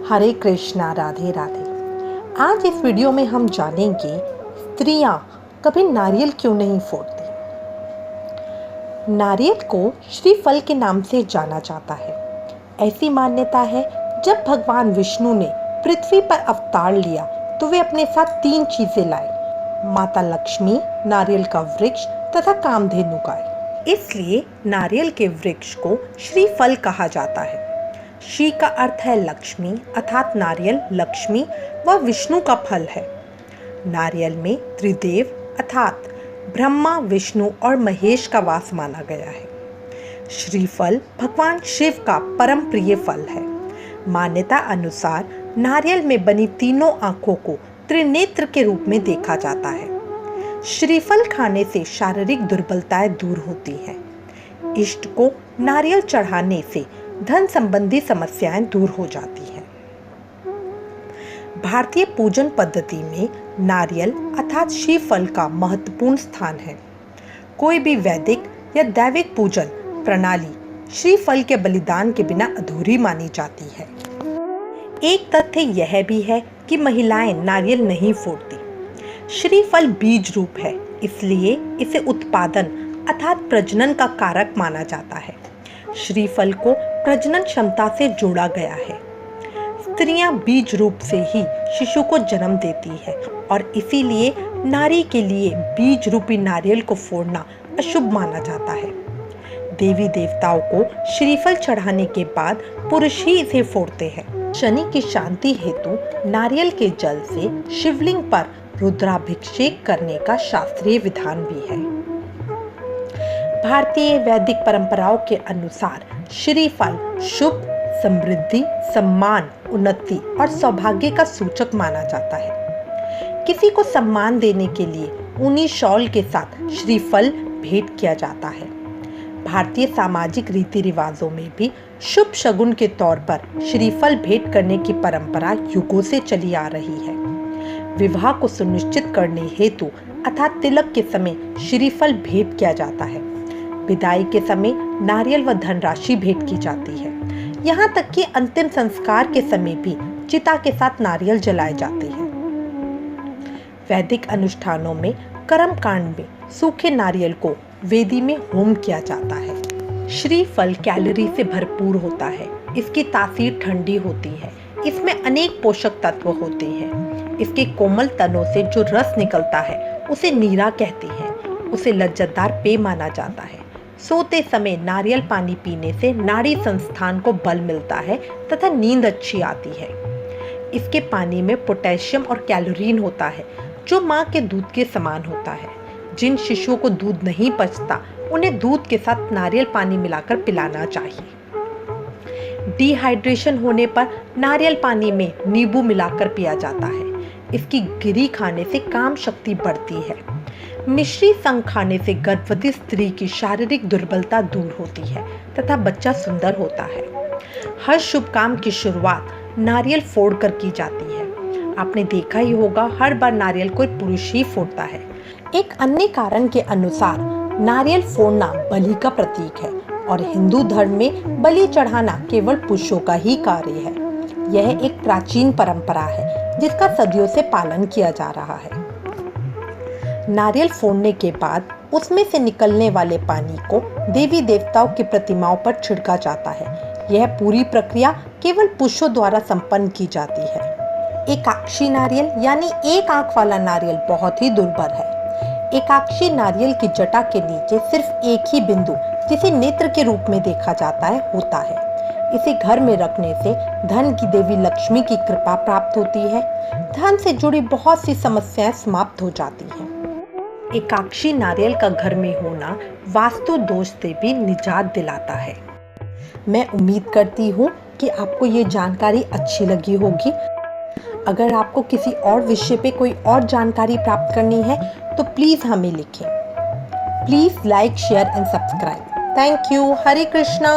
हरे कृष्णा, राधे राधे। आज इस वीडियो में हम जानेंगे स्त्रियां कभी नारियल क्यों नहीं फोड़ती। नारियल को श्रीफल के नाम से जाना जाता है। ऐसी मान्यता है जब भगवान विष्णु ने पृथ्वी पर अवतार लिया तो वे अपने साथ 3 चीजें लाए: माता लक्ष्मी, नारियल का वृक्ष तथा कामधेनु गाय। इसलिए नारियल के वृक्ष को श्रीफल कहा जाता है। श्री का अर्थ है लक्ष्मी, अर्थात नारियल लक्ष्मी व विष्णु का फल है। नारियल में त्रिदेव अर्थात ब्रह्मा, विष्णु और महेश का वास माना गया है। श्रीफल भगवान शिव का परम प्रिय फल है। मान्यता अनुसार नारियल में बनी तीनों आंखों को त्रिनेत्र के रूप में देखा जाता है। श्रीफल खाने से शारीरिक दुर्बलताएं दूर होती हैं। इष्ट को नारियल चढ़ाने से धन संबंधी समस्याएं दूर हो जाती हैं। भारतीय पूजन पद्धति में नारियल अर्थात श्रीफल का महत्वपूर्ण स्थान है। कोई भी वैदिक या दैविक पूजन प्रणाली श्रीफल के बलिदान के बिना अधूरी मानी जाती है। एक तथ्य यह भी है कि महिलाएं नारियल नहीं फोड़ती। श्रीफल बीज रूप है, इसलिए इसे उत्पादन अर्थात प्रजनन का कारक माना जाता है। श्रीफल को प्रजनन क्षमता से जोड़ा गया है। स्त्रियां बीज रूप से ही शिशु को जन्म देती है और इसीलिए नारी के लिए बीज रूपी नारियल को फोड़ना अशुभ माना जाता है। देवी देवताओं को श्रीफल चढ़ाने के बाद पुरुष ही इसे फोड़ते हैं। शनि की शांति हेतु नारियल के जल से शिवलिंग पर रुद्राभिषेक करने का शास्त्रीय विधान भी है। भारतीय वैदिक परंपराओं के अनुसार श्रीफल शुभ, समृद्धि, सम्मान, उन्नति और सौभाग्य का सूचक माना जाता है। किसी को सम्मान देने के लिए ऊनी शॉल के साथ श्रीफल भेंट किया जाता है। भारतीय सामाजिक रीति रिवाजों में भी शुभ शगुन के तौर पर श्रीफल भेंट करने की परंपरा युगों से चली आ रही है। विवाह को सुनिश्चित करने हेतु अर्थात तिलक के समय श्रीफल भेंट किया जाता है। विदाई के समय नारियल व धनराशि भेंट की जाती है। यहाँ तक कि अंतिम संस्कार के समय भी चिता के साथ नारियल जलाए जाते हैं। वैदिक अनुष्ठानों में कर्म कांड में सूखे नारियल को वेदी में होम किया जाता है। श्रीफल कैलोरी से भरपूर होता है। इसकी तासीर ठंडी होती है। इसमें अनेक पोषक तत्व होते हैं। इसके कोमल तनों से जो रस निकलता है उसे नीरा कहते हैं। उसे लज्जतदार पेय माना जाता है। सोते समय नारियल पानी पीने से नाड़ी संस्थान को बल मिलता है तथा नींद अच्छी आती है। इसके पानी में पोटेशियम और कैलोरीन होता है जो माँ के दूध के समान होता है। जिन शिशुओं को दूध नहीं पचता उन्हें दूध के साथ नारियल पानी मिलाकर पिलाना चाहिए। डिहाइड्रेशन होने पर नारियल पानी में नींबू मिलाकर पिया जाता है। इसकी गिरी खाने से काम शक्ति बढ़ती है। मिश्री संग खाने से गर्भवती स्त्री की शारीरिक दुर्बलता दूर होती है तथा बच्चा सुंदर होता है। हर शुभ काम की शुरुआत नारियल फोड़कर की जाती है। आपने देखा ही होगा हर बार नारियल कोई पुरुष ही फोड़ता है। एक अन्य कारण के अनुसार नारियल फोड़ना बलि का प्रतीक है और हिंदू धर्म में बलि चढ़ाना केवल पुरुषों का ही कार्य है। यह एक प्राचीन परंपरा है जिसका सदियों से पालन किया जा रहा है। नारियल फोड़ने के बाद उसमें से निकलने वाले पानी को देवी देवताओं की प्रतिमाओं पर छिड़का जाता है। यह पूरी प्रक्रिया केवल पुरुषों द्वारा संपन्न की जाती है। एकाक्षी नारियल यानी एक आंख वाला नारियल बहुत ही दुर्लभ है। एकाक्षी नारियल की जटा के नीचे सिर्फ एक ही बिंदु, जिसे नेत्र के रूप में देखा जाता है, होता है। इसे घर में रखने से धन की देवी लक्ष्मी की कृपा प्राप्त होती है। धन से जुड़ी बहुत सी समस्याएं समाप्त हो जाती हैं। एकाक्षी नारियल का घर में होना वास्तु दोष से भी निजात दिलाता है। मैं उम्मीद करती हूँ कि आपको ये जानकारी अच्छी लगी होगी। अगर आपको किसी और विषय पे कोई और जानकारी प्राप्त करनी है तो प्लीज़ हमें लिखें। Please like, share and subscribe. Thank you. Hare Krishna.